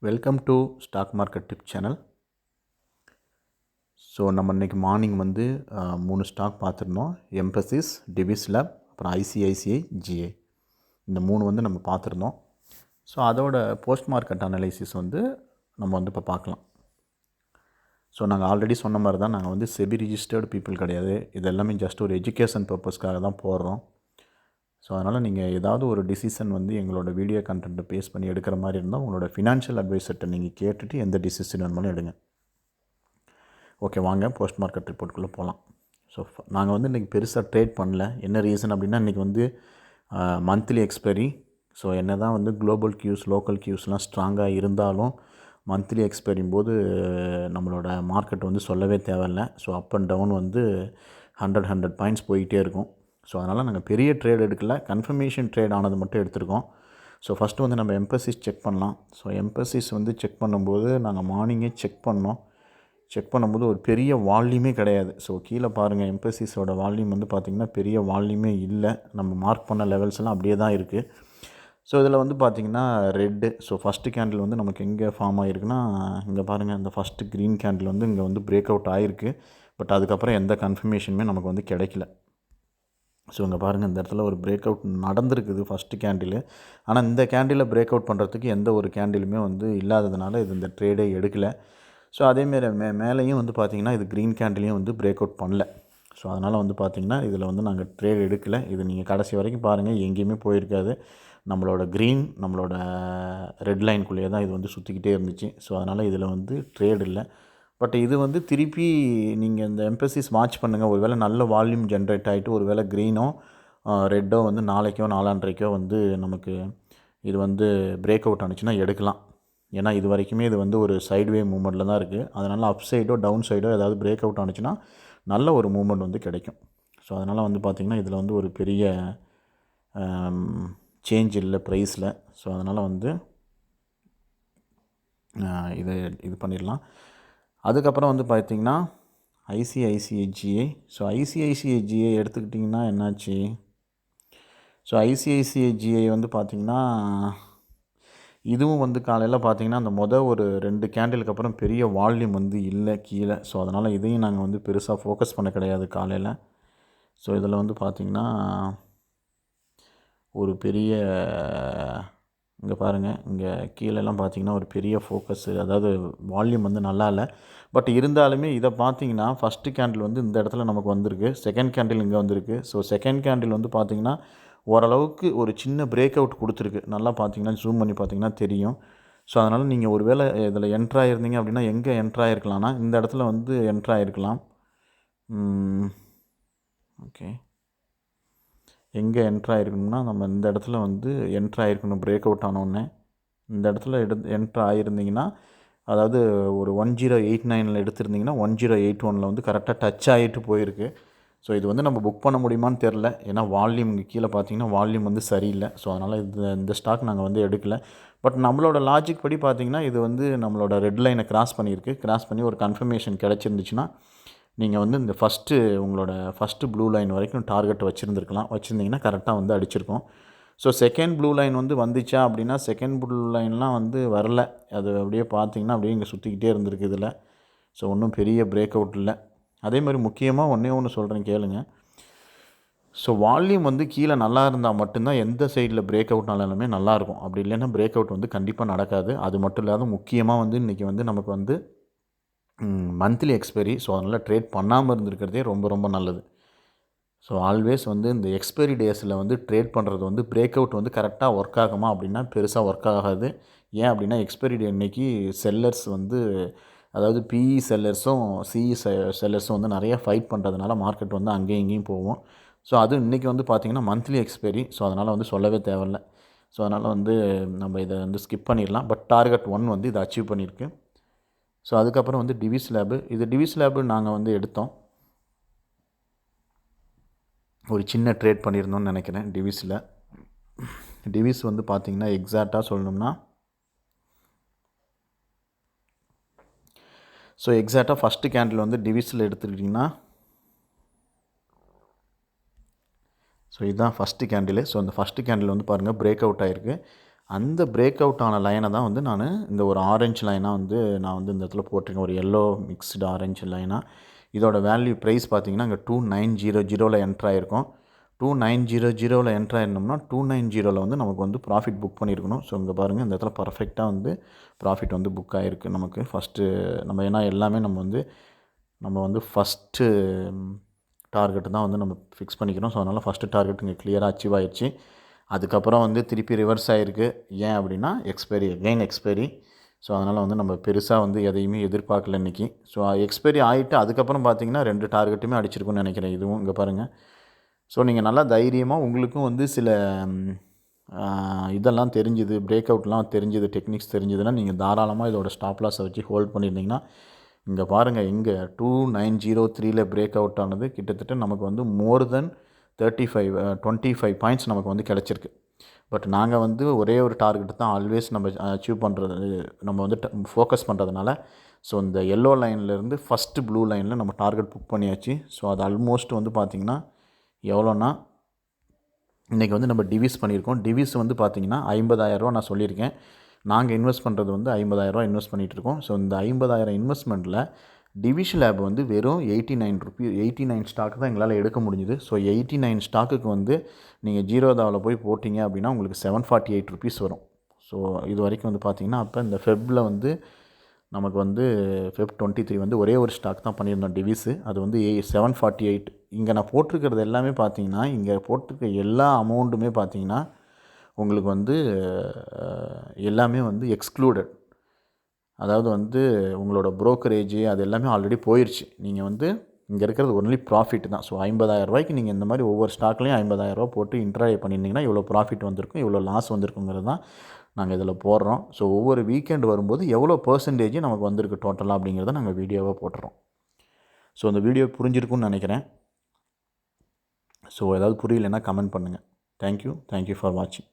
Welcome to stock market tip channel. So நம்ம இன்றைக்கி morning வந்து 3 ஸ்டாக் பார்த்துருந்தோம். எம்பசிஸ், டிவிஸ் லேப், அப்புறம் ஐசிஐசிஐ, ஜிஏ. இந்த 3 வந்து நம்ம பார்த்துருந்தோம். ஸோ அதோட போஸ்ட் மார்க்கெட் அனலைசிஸ் வந்து நம்ம வந்து இப்போ பார்க்கலாம். ஸோ நாங்கள் ஆல்ரெடி சொன்ன மாதிரி தான், நாங்கள் வந்து செபி ரிஜிஸ்டர்டு பீப்புள் கிடையாது. இது எல்லாமே ஜஸ்ட் ஒரு எஜுகேஷன் பர்பஸ்க்காக தான் போடுறோம். ஸோ அதனால் நீங்கள் ஏதாவது ஒரு டிசிஷன் வந்து எங்களோட வீடியோ கண்டென்ட்டை பேஸ் பண்ணி எடுக்கிற மாதிரி இருந்தால் உங்களோட ஃபினான்ஷியல் அட்வைசர்கிட்ட நீங்கள் கேட்டுட்டு எந்த டிசிஷன் வேணுமாலும் எடுங்க. ஓகே, வாங்க போஸ்ட் மார்க்கெட் ரிப்போர்ட்டுக்குள்ளே போகலாம். ஸோ நாங்கள் வந்து இன்றைக்கி பெருசாக ட்ரேட் பண்ணல. என்ன ரீசன் அப்படின்னா, இன்றைக்கி வந்து மந்த்லி எக்ஸ்பைரி. ஸோ என்ன தான் வந்து குளோபல் கியூஸ், லோக்கல் கியூஸ்லாம் ஸ்ட்ராங்காக இருந்தாலும் மந்த்லி எக்ஸ்பைரியும் போது நம்மளோட மார்க்கெட் வந்து சொல்லவே தேவையில்லை. ஸோ அப் அண்ட் டவுன் வந்து 100 பாயிண்ட்ஸ் போயிட்டே இருக்கும். ஸோ அதனால் நாங்கள் பெரிய ட்ரேட் எடுக்கல, கன்ஃபர்மேஷன் ட்ரேட் ஆனது மட்டும் எடுத்திருக்கோம். ஸோ ஃபஸ்ட்டு வந்து நம்ம எம்பசிஸ் செக் பண்ணலாம். ஸோ எம்பசிஸ் வந்து செக் பண்ணும்போது நாங்கள் மார்னிங்கே செக் பண்ணும்போது ஒரு பெரிய வால்யூமே கிடையாது. ஸோ கீழே பாருங்கள், எம்பசிஸோட வால்யூம் வந்து பார்த்திங்கன்னா பெரிய வால்யூமே இல்லை. நம்ம மார்க் பண்ண லெவல்ஸ் எல்லாம் அப்படியே தான் இருக்குது. ஸோ இதில் வந்து பார்த்திங்கன்னா ரெட்டு. ஸோ ஃபஸ்ட்டு கேண்டில் வந்து நமக்கு எங்கே ஃபார்ம் ஆகிருக்குன்னா, இங்கே பாருங்கள், இந்த ஃபஸ்ட்டு க்ரீன் கேண்டில் வந்து இங்கே வந்து பிரேக் அவுட் ஆகிருக்கு. பட் அதுக்கப்புறம் எந்த கன்ஃபர்மேஷனுமே நமக்கு வந்து கிடைக்கல. ஸோ இங்கே பாருங்கள், இந்த இடத்துல ஒரு பிரேக் அவுட் நடந்திருக்குது ஃபஸ்ட்டு கேண்டில். ஆனால் இந்த கேண்டிலை பிரேக் அவுட் பண்ணுறதுக்கு எந்த ஒரு கேண்டிலுமே வந்து இல்லாததுனால இது இந்த ட்ரேடே எடுக்கலை. ஸோ அதேமாரி மேலேயும் வந்து பார்த்திங்கன்னா இது க்ரீன் கேண்டிலையும் வந்து பிரேக் அவுட் பண்ணல. ஸோ அதனால் வந்து பார்த்திங்கன்னா இதில் வந்து நாங்கள் ட்ரேட் எடுக்கலை. இது நீங்கள் கடைசி வரைக்கும் பாருங்கள், எங்கேயுமே போயிருக்காது. நம்மளோட க்ரீன், நம்மளோட ரெட் லைனுக்குள்ளேயே தான் இது வந்து சுற்றிக்கிட்டே இருந்துச்சு. ஸோ அதனால் இதில் வந்து ட்ரேட் இல்லை. பட் இது வந்து திருப்பி நீங்கள் இந்த எம்பசிஸ் வாட்ச் பண்ணுங்கள். ஒரு வேளை நல்ல வால்யூம் ஜென்ரேட் ஆகிட்டு ஒரு வேளை க்ரீனோ ரெட்டோ வந்து நாளைக்கோ நாளான்றைக்கோ வந்து நமக்கு இது வந்து பிரேக் அவுட் ஆனிச்சுன்னா எடுக்கலாம். ஏன்னா இது வரைக்குமே இது வந்து ஒரு சைட்வே மூமெண்ட்டில் தான் இருக்குது. அதனால் அப் சைடோ டவுன் சைடோ ஏதாவது பிரேக் அவுட் ஆனிச்சுன்னா நல்ல ஒரு மூமெண்ட் வந்து கிடைக்கும். ஸோ அதனால் வந்து பார்த்திங்கன்னா இதில் வந்து ஒரு பெரிய சேஞ்ச் இல்லை ப்ரைஸில். ஸோ அதனால் வந்து இது பண்ணிடலாம். அதுக்கப்புறம் வந்து பார்த்திங்கன்னா ஐசிஐசிஐஜிஏ. ஸோ ஐசிஐசிஐஜிஏ எடுத்துக்கிட்டிங்கன்னா என்னாச்சு? ஸோ ஐசிஐசிஐஜிஏ வந்து பார்த்திங்கன்னா இதுவும் வந்து காலையில் பார்த்திங்கன்னா அந்த ஒரு 2 கேண்டிலுக்கு அப்புறம் பெரிய வால்யூம் வந்து இல்லை கீழே. ஸோ அதனால் இதையும் நாங்கள் வந்து பெருசாக ஃபோக்கஸ் பண்ண கிடையாது காலையில். ஸோ இதில் வந்து பார்த்திங்கன்னா ஒரு பெரிய, இங்கே பாருங்கள், இங்கே கீழெல்லாம் பார்த்திங்கன்னா ஒரு பெரிய ஃபோக்கஸ், அதாவது வால்யூம் வந்து நல்லா இல்லை. பட் இருந்தாலுமே இதை பார்த்திங்கன்னா ஃபஸ்ட்டு கேண்டில் வந்து இந்த இடத்துல நமக்கு வந்திருக்கு, செகண்ட் கேண்டில் இங்கே வந்திருக்கு. ஸோ செகண்ட் கேண்டில் வந்து பார்த்திங்கன்னா ஓரளவுக்கு ஒரு சின்ன பிரேக் அவுட் கொடுத்துருக்கு. நல்லா பார்த்திங்கன்னா ஜூம் பண்ணி பார்த்திங்கன்னா தெரியும். ஸோ அதனால் நீங்கள் ஒரு வேளை இதில் என்ட்ராயிருந்தீங்க அப்படின்னா எங்கே என்ட்ராயிருக்கலாம்னா இந்த இடத்துல வந்து என்ட்ராயிருக்கலாம். ஓகே, எங்கே என்ட்ராயிருக்கணும்னா நம்ம இந்த இடத்துல வந்து என்ட்ராயிருக்கணும். பிரேக் அவுட் ஆனோடனே இந்த இடத்துல என்ட்ரு ஆகிருந்தீங்கன்னா, அதாவது ஒரு 1089 எடுத்திருந்தீங்கன்னா 1081 வந்து கரெக்டாக டச் ஆகிட்டு போயிருக்கு. ஸோ இது வந்து நம்ம புக் பண்ண முடியுமான்னு தெரில. ஏன்னா வால்யூம் இங்கே கீழே பார்த்திங்கன்னா வால்யூம் வந்து சரியில்லை. ஸோ அதனால் இந்த ஸ்டாக் நாங்கள் வந்து எடுக்கலை. பட் நம்மளோட லாஜிக் படி பார்த்திங்கன்னா இது வந்து நம்மளோட ரெட் லைனை கிராஸ் பண்ணியிருக்கு. கிராஸ் பண்ணி ஒரு கன்ஃபர்மேஷன் கிடச்சிருந்துச்சுன்னா நீங்கள் வந்து இந்த உங்களோட ஃபஸ்ட்டு ப்ளூ லைன் வரைக்கும் டார்கெட் வச்சுருந்தீங்கன்னா கரெக்டாக வந்து அடிச்சிருக்கோம். ஸோ செகண்ட் ப்ளூ லைன் வந்து வந்துச்சா அப்படின்னா செகண்ட் ப்ளூ லைன்லாம் வந்து வரல. அது அப்படியே பார்த்திங்கன்னா அப்படியே இங்கே சுற்றிக்கிட்டே இருந்திருக்கு இதில். ஸோ ஒன்றும் பெரிய பிரேக் அவுட் இல்லை. அதே மாதிரி முக்கியமாக ஒன்று சொல்கிறேன் கேளுங்க. ஸோ வால்யூம் வந்து கீழே நல்லா இருந்தால் மட்டும்தான் எந்த சைடில் பிரேக் அவுட் ஆனாலுமே நல்லாயிருக்கும். அப்படி இல்லைன்னா பிரேக் அவுட் வந்து கண்டிப்பாக நடக்காது. அது மட்டும் இல்லாத முக்கியமாக வந்து இன்றைக்கி வந்து நமக்கு வந்து மந்த்லி எக்ஸ்பைரி. ஸோ அதனால் ட்ரேட் பண்ணாமல் இருந்திருக்கிறதே ரொம்ப ரொம்ப நல்லது. ஸோ ஆல்வேஸ் வந்து இந்த எக்ஸ்பைரி டேஸில் வந்து ட்ரேட் பண்ணுறது வந்து பிரேக் அவுட் வந்து கரெக்டாக ஒர்க் ஆகுமா அப்படின்னா பெருசாக ஒர்க் ஆகாது. ஏன் அப்படின்னா எக்ஸ்பைரி டே அன்னைக்கு செல்லர்ஸ் வந்து, அதாவது பிஇ செல்லர்ஸும் சிஇ செல்லர்ஸும் வந்து நிறையா ஃபைட் பண்ணுறதுனால மார்க்கெட் வந்து அங்கேயும் இங்கேயும் போகும். ஸோ அதுவும் இன்றைக்கி வந்து பார்த்திங்கன்னா மந்த்லி எக்ஸ்பைரி. ஸோ அதனால் வந்து சொல்லவே தேவையில்லை. ஸோ அதனால் வந்து நம்ம இதை வந்து ஸ்கிப் பண்ணிடலாம். பட் டார்கெட் 1 வந்து இதை அச்சீவ் பண்ணியிருக்கு. ஸோ அதுக்கப்புறம் வந்து டிவிஸ் லேபு. இது டிவிஸ் லேபு நாங்கள் வந்து எடுத்தோம். ஒரு சின்ன ட்ரேட் பண்ணியிருந்தோம்னு நினைக்கிறேன் டிவிஸில். டிவிஸ் வந்து பார்த்திங்கன்னா எக்ஸாக்டாக சொல்லணும்னா, ஸோ எக்ஸாக்டாக ஃபஸ்ட்டு கேண்டில் வந்து டிவிஸில் எடுத்துக்கிட்டிங்கன்னா, ஸோ இதுதான் ஃபஸ்ட்டு கேண்டில். ஸோ அந்த ஃபஸ்ட்டு கேண்டில் வந்து பாருங்கள் பிரேக் அவுட் ஆகிருக்கு. அந்த பிரேக் அவுட் ஆன லைனை தான் வந்து நான் இந்த ஒரு ஆரஞ்சு லைனாக வந்து நான் வந்து இந்த இடத்துல போட்டிருக்கேன், ஒரு எல்லோ மிக்ஸ்டு ஆரஞ்சு லைனாக. இதோட வேல்யூ ப்ரைஸ் பார்த்தீங்கன்னா இங்கே 2900 என்ட்ரு ஆகிருக்கும். 2900 என்ட்ரு ஆயிருந்தோம்னா 290 வந்து நமக்கு வந்து ப்ராஃபிட் புக் பண்ணியிருக்கணும். ஸோ இங்கே பாருங்கள், இந்த இடத்துல பர்ஃபெக்டாக வந்து ப்ராஃபிட் வந்து புக் ஆகிருக்கு நமக்கு. ஃபஸ்ட்டு நம்ம ஏன்னா எல்லாமே நம்ம வந்து ஃபஸ்ட்டு டார்கெட்டு தான் வந்து நம்ம ஃபிக்ஸ் பண்ணிக்கிறோம். ஸோ அதனால் ஃபஸ்ட்டு டார்கெட் இங்கே கிளியராக அச்சீவ் ஆகிடுச்சு. அதுக்கப்புறம் வந்து திருப்பி ரிவர்ஸ் ஆகிருக்கு. ஏன் அப்படின்னா எக்ஸ்பைரி. ஸோ அதனால் வந்து நம்ம பெருசாக வந்து எதையுமே எதிர்பார்க்கல இன்றைக்கி. ஸோ எக்ஸ்பைரி ஆகிட்டு அதுக்கப்புறம் பார்த்திங்கன்னா 2 டார்கெட்டுமே அடிச்சிருக்குன்னு நினைக்கிறேன். இதுவும் இங்கே பாருங்கள். ஸோ நீங்கள் நல்லா தைரியமாக உங்களுக்கும் வந்து சில இதெல்லாம் தெரிஞ்சுது, பிரேக் அவுட்லாம் தெரிஞ்சுது, டெக்னிக்ஸ் தெரிஞ்சுதுன்னா நீங்கள் தாராளமாக இதோட ஸ்டாப் லாஸை வச்சு ஹோல்ட் பண்ணியிருந்தீங்கன்னா, இங்கே பாருங்கள், இங்கே 2903 பிரேக் அவுட் ஆனது கிட்டத்தட்ட நமக்கு வந்து மோர் தென் 25 பாயிண்ட்ஸ் நமக்கு வந்து கிடச்சிருக்கு. பட் நாங்கள் வந்து ஒரே ஒரு டார்கெட் தான் ஆல்வேஸ் நம்ம அச்சீவ் பண்ணுறது, நம்ம வந்து ஃபோக்கஸ் பண்ணுறதுனால, ஸோ இந்த எல்லோ லைன்லேருந்து ஃபஸ்ட்டு ப்ளூ லைனில் நம்ம டார்கெட் புக் பண்ணியாச்சு. ஸோ அது ஆல்மோஸ்ட் வந்து பார்த்திங்கன்னா எவ்வளோன்னா, இன்றைக்கி வந்து நம்ம டிவிஸ் பண்ணியிருக்கோம். டிவிஸ் வந்து பார்த்திங்கன்னா 50,000 நான் சொல்லியிருக்கேன். நாங்கள் இன்வெஸ்ட் பண்ணுறது வந்து 50,000 இன்வெஸ்ட் பண்ணிகிட்ருக்கோம். ஸோ இந்த 50,000 இன்வெஸ்ட்மெண்ட்டில் டிவிஷ் லேப் வந்து வெறும் 89 ஸ்டாக் தான் எங்களால் எடுக்க முடிஞ்சுது. ஸோ 89 ஸ்டாக்குக்கு வந்து நீங்கள் ஜீரோதாவில் போய் போட்டிங்க அப்படின்னா உங்களுக்கு 748 ருபீஸ் வரும். ஸோ இது வரைக்கும் வந்து பார்த்திங்கன்னா, அப்போ இந்த ஃபெப்பில் வந்து நமக்கு வந்து ஃபெப் 23 வந்து ஒரே ஒரு ஸ்டாக் தான் பண்ணியிருந்தோம் டிவிஸு. அது வந்து 748. இங்கே நான் போட்டிருக்கிறது எல்லாமே பார்த்திங்கன்னா, இங்கே போட்டிருக்க எல்லா அமௌண்ட்டுமே பார்த்திங்கன்னா உங்களுக்கு வந்து எல்லாமே வந்து எக்ஸ்க்ளூடட். அதாவது வந்து உங்களோட ப்ரோக்கரேஜ் அது எல்லாமே ஆல்ரெடி போயிடுச்சு. நீங்கள் வந்து இங்கே இருக்கிறது ஒன்லி ப்ராஃபிட் தான். ஸோ 50,000 ரூபாய்க்கு நீங்கள் இந்த மாதிரி ஒவ்வொரு ஸ்டாக்லேயும் 50,000 ரூபா போட்டு இன்ட்ராடே பண்ணியிருந்தீங்கன்னா இவ்வளோ ப்ராஃபிட் வந்திருக்கும், இவ்வளோ லாஸ் வந்திருக்குங்கிறது தான் நாங்கள் இதில் போடுறோம். ஸோ ஒவ்வொரு வீக்கெண்ட் வரும்போது எவ்வளோ பெர்சன்டேஜ் நமக்கு வந்திருக்கு டோட்டலாக அப்படிங்கிறத நாங்கள் வீடியோவாக போட்டுறோம். ஸோ அந்த வீடியோ புரிஞ்சிருக்குன்னு நினைக்கிறேன். ஸோ ஏதாவது புரியலைன்னா கமெண்ட் பண்ணுங்கள். தேங்க்யூ ஃபார் வாட்சிங்.